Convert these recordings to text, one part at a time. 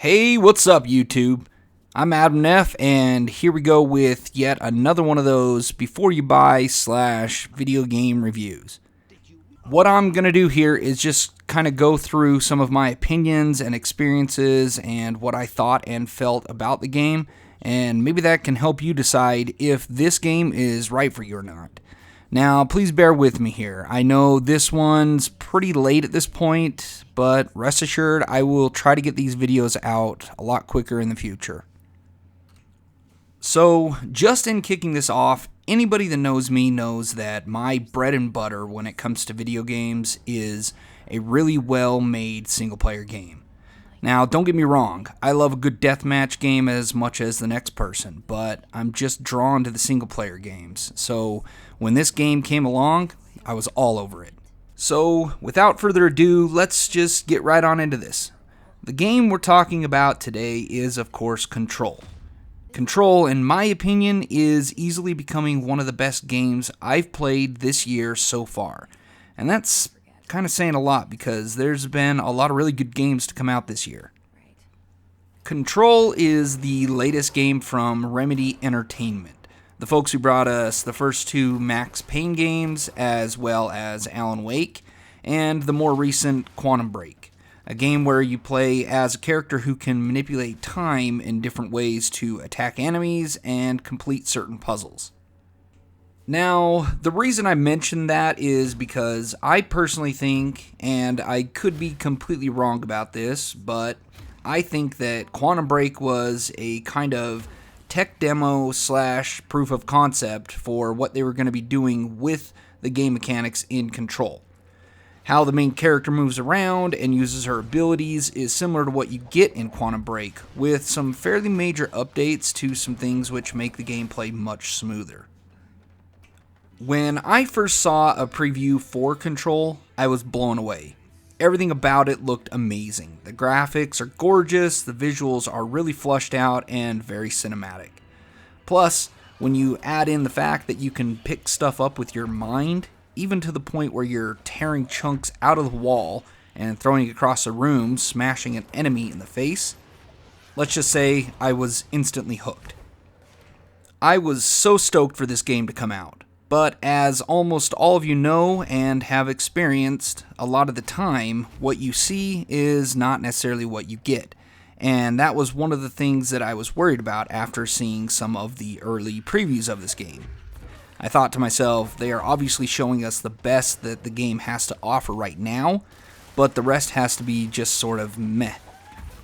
Hey, what's up, YouTube? I'm Adam Neff, and here we go with yet another one of those before you buy / video game reviews. What I'm going to do here is just kind of go through some of my opinions and experiences and what I thought and felt about the game, and maybe that can help you decide if this game is right for you or not. Now, please bear with me here. I know this one's pretty late at this point, but rest assured I will try to get these videos out a lot quicker in the future. So, just in kicking this off, anybody that knows me knows that my bread and butter when it comes to video games is a really well-made single-player game. Now, don't get me wrong, I love a good deathmatch game as much as the next person, but I'm just drawn to the single-player games. So, when this game came along, I was all over it. So, without further ado, let's just get right on into this. The game we're talking about today is, of course, Control. Control, in my opinion, is easily becoming one of the best games I've played this year so far. And that's kind of saying a lot because there's been a lot of really good games to come out this year. Control is the latest game from Remedy Entertainment, the folks who brought us the first two Max Payne games, as well as Alan Wake, and the more recent Quantum Break, a game where you play as a character who can manipulate time in different ways to attack enemies and complete certain puzzles. Now, the reason I mention that is because I personally think, and I could be completely wrong about this, but I think that Quantum Break was a kind of tech demo / proof of concept for what they were going to be doing with the game mechanics in Control. How the main character moves around and uses her abilities is similar to what you get in Quantum Break, with some fairly major updates to some things which make the gameplay much smoother. When I first saw a preview for Control, I was blown away. Everything about it looked amazing. The graphics are gorgeous, the visuals are really flushed out and very cinematic. Plus, when you add in the fact that you can pick stuff up with your mind, even to the point where you're tearing chunks out of the wall and throwing it across a room, smashing an enemy in the face, let's just say I was instantly hooked. I was so stoked for this game to come out. But as almost all of you know and have experienced, a lot of the time, what you see is not necessarily what you get. And that was one of the things that I was worried about after seeing some of the early previews of this game. I thought to myself, they are obviously showing us the best that the game has to offer right now, but the rest has to be just sort of meh.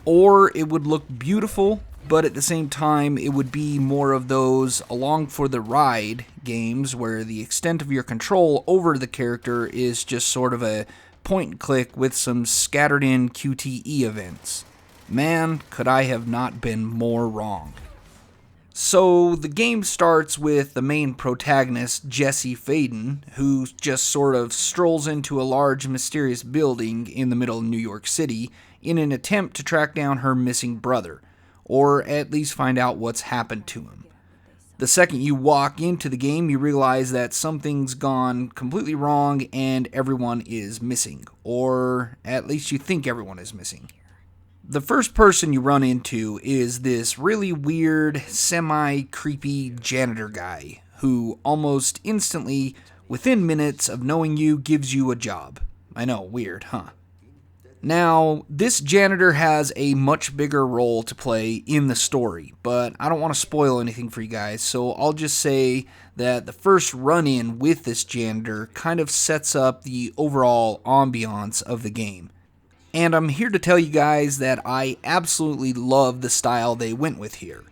Or it would look beautiful, but at the same time, it would be more of those along for the ride games where the extent of your control over the character is just sort of a point and click with some scattered in QTE events. Man, could I have not been more wrong. So the game starts with the main protagonist, Jesse Faden, who just sort of strolls into a large mysterious building in the middle of New York City in an attempt to track down her missing brother, or at least find out what's happened to him. The second you walk into the game, you realize that something's gone completely wrong and everyone is missing, or at least you think everyone is missing. The first person you run into is this really weird, semi-creepy janitor guy, who almost instantly, within minutes of knowing you, gives you a job. I know, weird, huh? Now, this janitor has a much bigger role to play in the story, but I don't want to spoil anything for you guys, so I'll just say that the first run-in with this janitor kind of sets up the overall ambiance of the game. And I'm here to tell you guys that I absolutely love the style they went with here.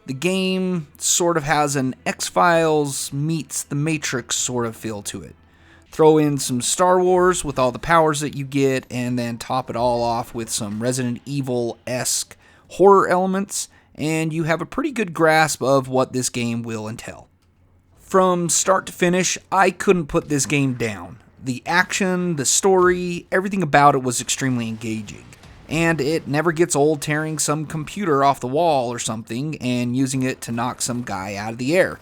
The game sort of has an X-Files meets The Matrix sort of feel to it. Throw in some Star Wars with all the powers that you get, and then top it all off with some Resident Evil-esque horror elements, and you have a pretty good grasp of what this game will entail. From start to finish, I couldn't put this game down. The action, the story, everything about it was extremely engaging. And it never gets old tearing some computer off the wall or something and using it to knock some guy out of the air.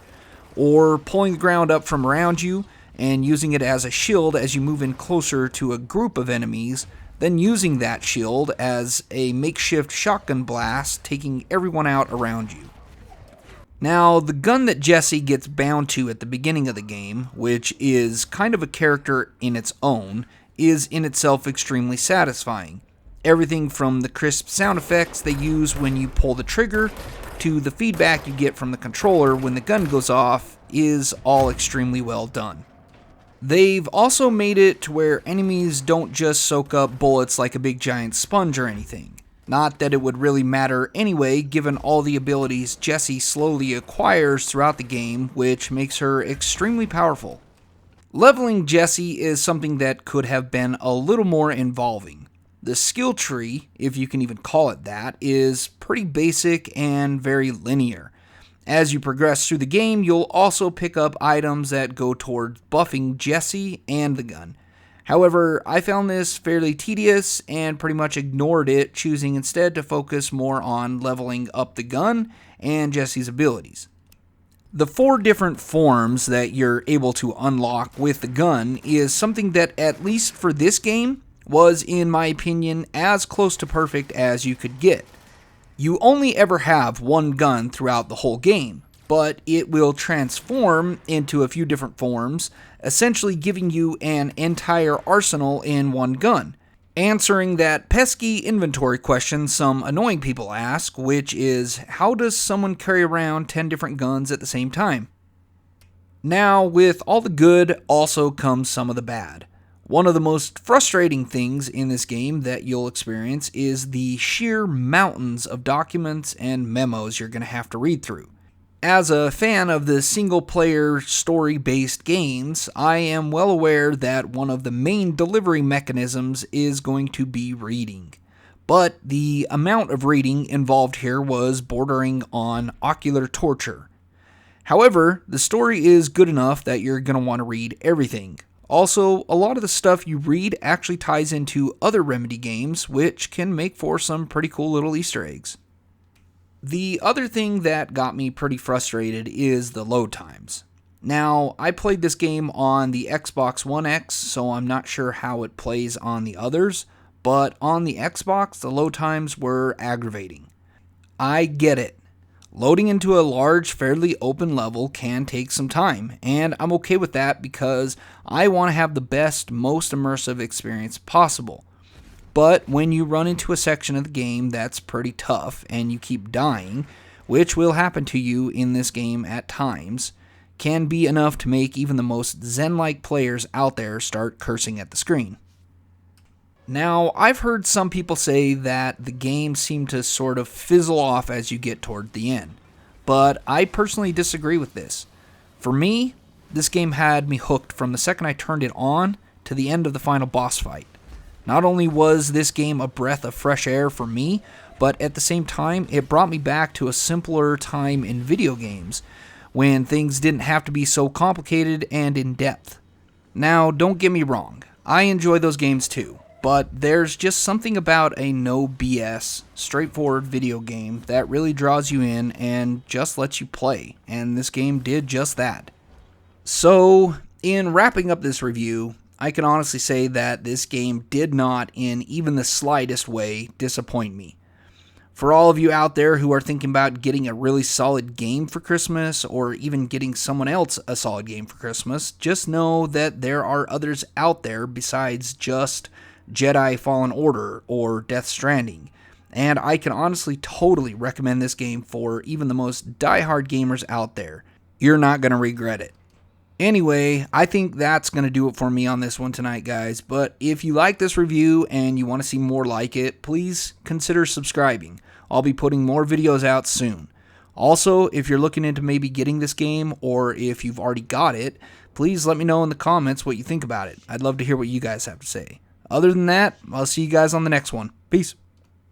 Or pulling the ground up from around you and using it as a shield as you move in closer to a group of enemies then using that shield as a makeshift shotgun blast, taking everyone out around you. Now, the gun that Jesse gets bound to at the beginning of the game, which is kind of a character in its own, is in itself extremely satisfying. Everything from the crisp sound effects they use when you pull the trigger to the feedback you get from the controller when the gun goes off is all extremely well done. They've also made it to where enemies don't just soak up bullets like a big giant sponge or anything. Not that it would really matter anyway, given all the abilities Jessie slowly acquires throughout the game, which makes her extremely powerful. Leveling Jessie is something that could have been a little more involving. The skill tree, if you can even call it that, is pretty basic and very linear. As you progress through the game, you'll also pick up items that go towards buffing Jessie and the gun. However, I found this fairly tedious and pretty much ignored it, choosing instead to focus more on leveling up the gun and Jessie's abilities. The 4 different forms that you're able to unlock with the gun is something that, at least for this game, was, in my opinion, as close to perfect as you could get. You only ever have one gun throughout the whole game, but it will transform into a few different forms, essentially giving you an entire arsenal in one gun, answering that pesky inventory question some annoying people ask, which is, how does someone carry around 10 different guns at the same time? Now, with all the good also comes some of the bad. One of the most frustrating things in this game that you'll experience is the sheer mountains of documents and memos you're going to have to read through. As a fan of the single-player story-based games, I am well aware that one of the main delivery mechanisms is going to be reading. But the amount of reading involved here was bordering on ocular torture. However, the story is good enough that you're going to want to read everything. Also, a lot of the stuff you read actually ties into other Remedy games, which can make for some pretty cool little Easter eggs. The other thing that got me pretty frustrated is the load times. Now, I played this game on the Xbox One X, so I'm not sure how it plays on the others, but on the Xbox, the load times were aggravating. I get it. Loading into a large, fairly open level can take some time, and I'm okay with that because I want to have the best, most immersive experience possible. But when you run into a section of the game that's pretty tough and you keep dying, which will happen to you in this game at times, can be enough to make even the most zen-like players out there start cursing at the screen. Now, I've heard some people say that the game seemed to sort of fizzle off as you get toward the end, but I personally disagree with this. For me, this game had me hooked from the second I turned it on to the end of the final boss fight. Not only was this game a breath of fresh air for me, but at the same time, it brought me back to a simpler time in video games, when things didn't have to be so complicated and in-depth. Now, don't get me wrong, I enjoy those games too, but there's just something about a no BS, straightforward video game that really draws you in and just lets you play, and this game did just that. So, in wrapping up this review, I can honestly say that this game did not, in even the slightest way, disappoint me. For all of you out there who are thinking about getting a really solid game for Christmas, or even getting someone else a solid game for Christmas, just know that there are others out there besides just Jedi Fallen Order or Death Stranding. And I can honestly totally recommend this game for even the most diehard gamers out there. You're not going to regret it. Anyway, I think that's going to do it for me on this one tonight, guys. But if you like this review and you want to see more like it, please consider subscribing. I'll be putting more videos out soon. Also, if you're looking into maybe getting this game, or if you've already got it, please let me know in the comments what you think about it. I'd love to hear what you guys have to say. Other than that, I'll see you guys on the next one. Peace.